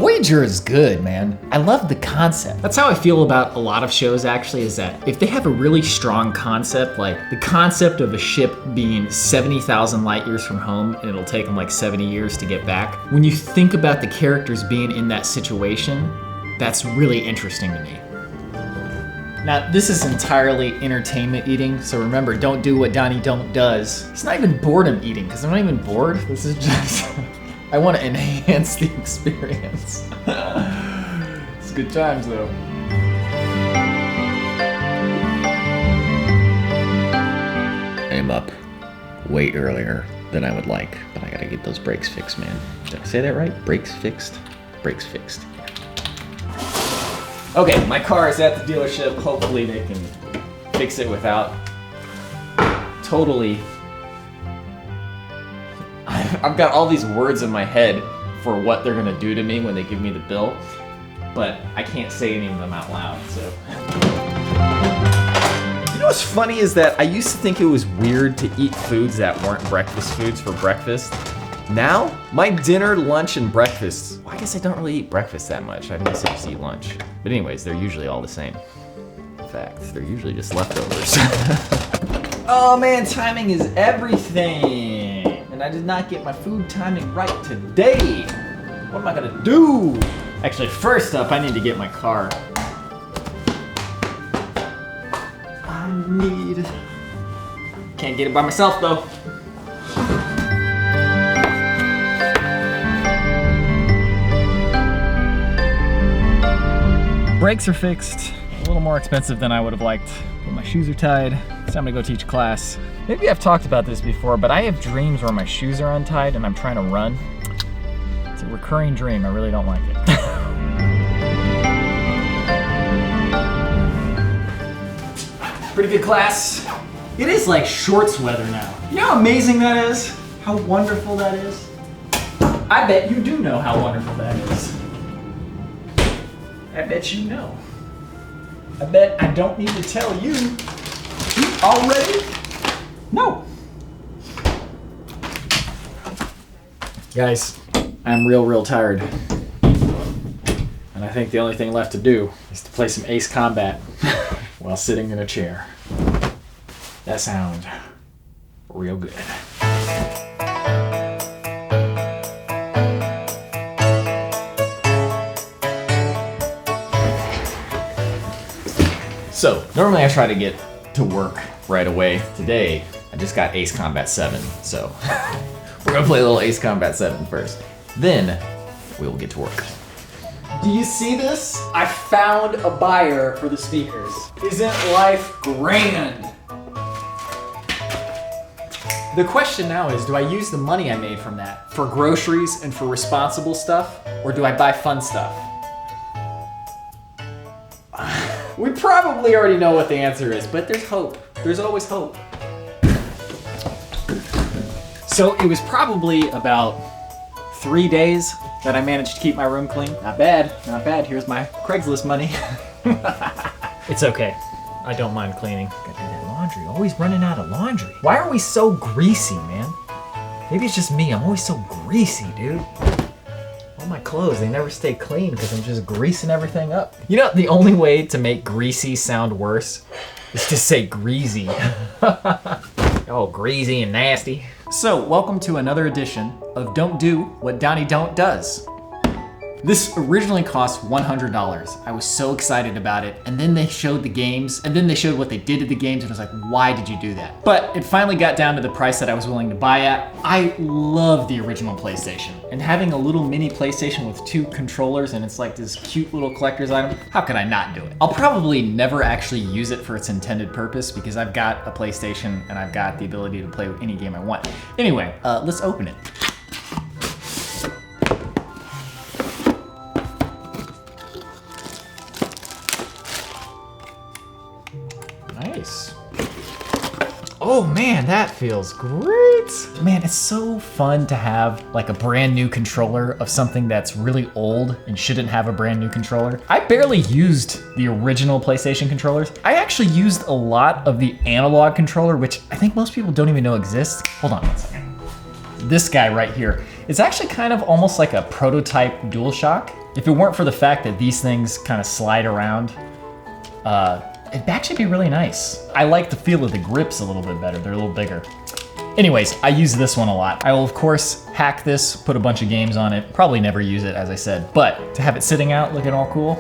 Voyager is good, man. I love the concept. That's how I feel about a lot of shows, actually, is that if they have a really strong concept, like the concept of a ship being 70,000 light years from home and it'll take them like 70 years to get back, when you think about the characters being in that situation, that's really interesting to me. Now, this is entirely entertainment eating, so remember, don't do what Donnie Don't does. It's not even boredom eating, because I'm not even bored. This is just, I want to enhance the experience. It's good times, though. I'm up way earlier than I would like, but I gotta get those brakes fixed, man. Did I say that right? Brakes fixed? Brakes fixed. Okay, my car is at the dealership. Hopefully they can fix it without totally... I've got all these words in my head for what they're gonna do to me when they give me the bill, but I can't say any of them out loud, so. You know what's funny is that I used to think it was weird to eat foods that weren't breakfast foods for breakfast. Now, my dinner, lunch, and breakfast, well, I guess I don't really eat breakfast that much. I guess I just eat lunch. But anyways, they're usually all the same. In fact, they're usually just leftovers. Oh man, timing is everything. And I did not get my food timing right today. What am I gonna do? Actually, first up, I need to get my car. Can't get it by myself though. Brakes are fixed. A little more expensive than I would have liked, but my shoes are tied. It's time to go teach class. Maybe I've talked about this before, but I have dreams where my shoes are untied and I'm trying to run. It's a recurring dream. I really don't like it. Pretty good class. It is like shorts weather now. You know how amazing that is? How wonderful that is? I bet you do know how wonderful that is. I bet you know. I bet I don't need to tell you. You already know. Guys, I'm real tired. And I think the only thing left to do is to play some Ace Combat while sitting in a chair. That sounds real good. So, normally I try to get to work right away. Today, I just got Ace Combat 7, so we're gonna play a little Ace Combat 7 first. Then, we will get to work. Do you see this? I found a buyer for the speakers. Isn't life grand? The question now is, do I use the money I made from that for groceries and for responsible stuff, or do I buy fun stuff? We probably already know what the answer is, but there's hope. There's always hope. So it was probably about 3 days that I managed to keep my room clean. Not bad, not bad. Here's my Craigslist money. It's okay. I don't mind cleaning. Gotta do that laundry. Always running out of laundry. Why are we so greasy, man? Maybe it's just me. I'm always so greasy, dude. All my clothes, they never stay clean because I'm just greasing everything up. You know, the only way to make greasy sound worse is to say greasy. Oh, greasy and nasty. So, welcome to another edition of Don't Do What Donnie Don't Does. This originally cost $100. I was so excited about it, and then they showed the games, and then they showed what they did to the games, and I was like, why did you do that? But it finally got down to the price that I was willing to buy at. I love the original PlayStation, and having a little mini PlayStation with 2 controllers, and it's like this cute little collector's item, how could I not do it? I'll probably never actually use it for its intended purpose, because I've got a PlayStation, and I've got the ability to play any game I want. Anyway, let's open it. Nice. Oh man, that feels great. Man, it's so fun to have like a brand new controller of something that's really old and shouldn't have a brand new controller. I barely used the original PlayStation controllers. I actually used a lot of the analog controller, which I think most people don't even know exists. Hold on one second. This guy right here is actually kind of almost like a prototype DualShock. If it weren't for the fact that these things kind of slide around, it'd actually be really nice. I like the feel of the grips a little bit better. They're a little bigger. Anyways, I use this one a lot. I will, of course, hack this, put a bunch of games on it. Probably never use it, as I said. But to have it sitting out looking all cool,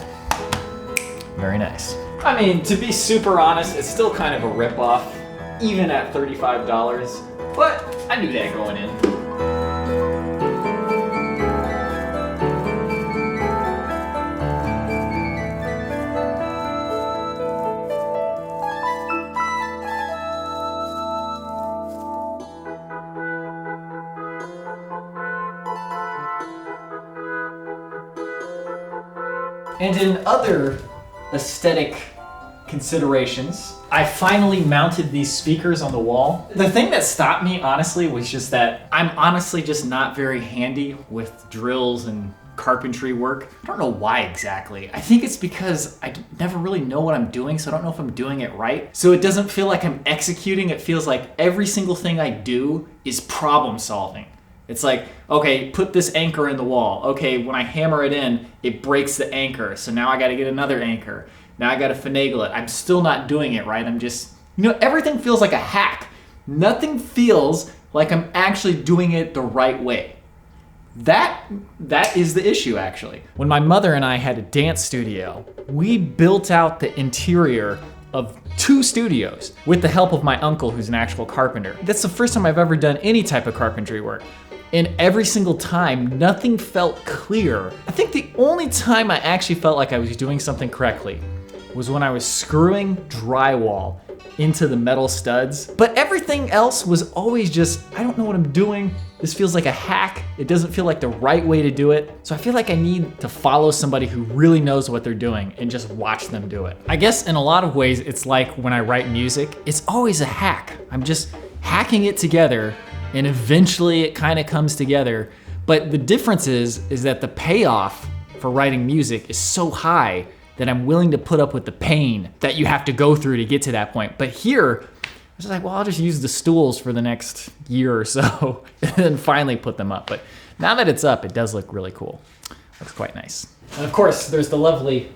very nice. I mean, to be super honest, it's still kind of a ripoff, even at $35. But I knew that going in. And in other aesthetic considerations, I finally mounted these speakers on the wall. The thing that stopped me, honestly, was just that I'm honestly just not very handy with drills and carpentry work. I don't know why exactly. I think it's because I never really know what I'm doing, so I don't know if I'm doing it right. So it doesn't feel like I'm executing. It feels like every single thing I do is problem solving. It's like, okay, put this anchor in the wall. Okay, when I hammer it in, it breaks the anchor. So now I gotta get another anchor. Now I gotta finagle it. I'm still not doing it right. I'm just, everything feels like a hack. Nothing feels like I'm actually doing it the right way. That is the issue, actually. When my mother and I had a dance studio, we built out the interior of 2 studios with the help of my uncle, who's an actual carpenter. That's the first time I've ever done any type of carpentry work. And every single time, nothing felt clear. I think the only time I actually felt like I was doing something correctly was when I was screwing drywall into the metal studs. But everything else was always just, I don't know what I'm doing. This feels like a hack. It doesn't feel like the right way to do it. So I feel like I need to follow somebody who really knows what they're doing and just watch them do it. I guess in a lot of ways, it's like when I write music, it's always a hack. I'm just hacking it together and eventually it kind of comes together. But the difference is that the payoff for writing music is so high that I'm willing to put up with the pain that you have to go through to get to that point. But here, I was like, well, I'll just use the stools for the next year or so and then finally put them up. But now that it's up, it does look really cool. Looks quite nice. And of course, there's the lovely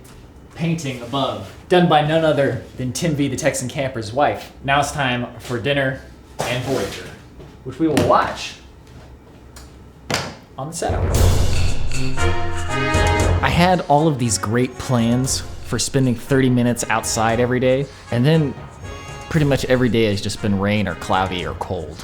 painting above, done by none other than Tim V, the Texan camper's wife. Now it's time for dinner and Voyager, which we will watch on the setup. I had all of these great plans for spending 30 minutes outside every day, and then pretty much every day has just been rain or cloudy or cold.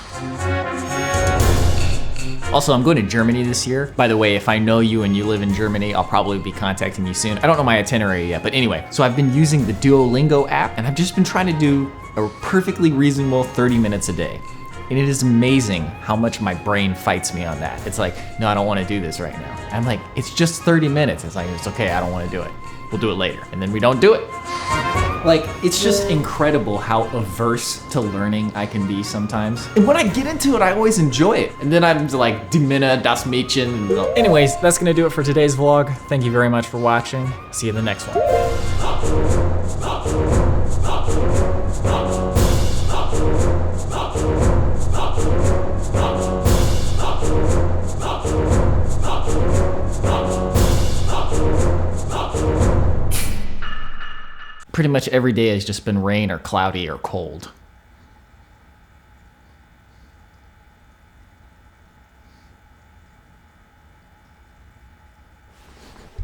Also, I'm going to Germany this year. By the way, if I know you and you live in Germany, I'll probably be contacting you soon. I don't know my itinerary yet, but anyway. So I've been using the Duolingo app, and I've just been trying to do a perfectly reasonable 30 minutes a day. And it is amazing how much my brain fights me on that. It's like, no, I don't want to do this right now. I'm like, it's just 30 minutes. It's like, it's okay, I don't want to do it. We'll do it later. And then we don't do it. Like, it's just incredible how averse to learning I can be sometimes. And when I get into it, I always enjoy it. And then I'm like, Dimina, das Mädchen. Anyways, that's gonna do it for today's vlog. Thank you very much for watching. See you in the next one. Pretty much every day has just been rain or cloudy or cold.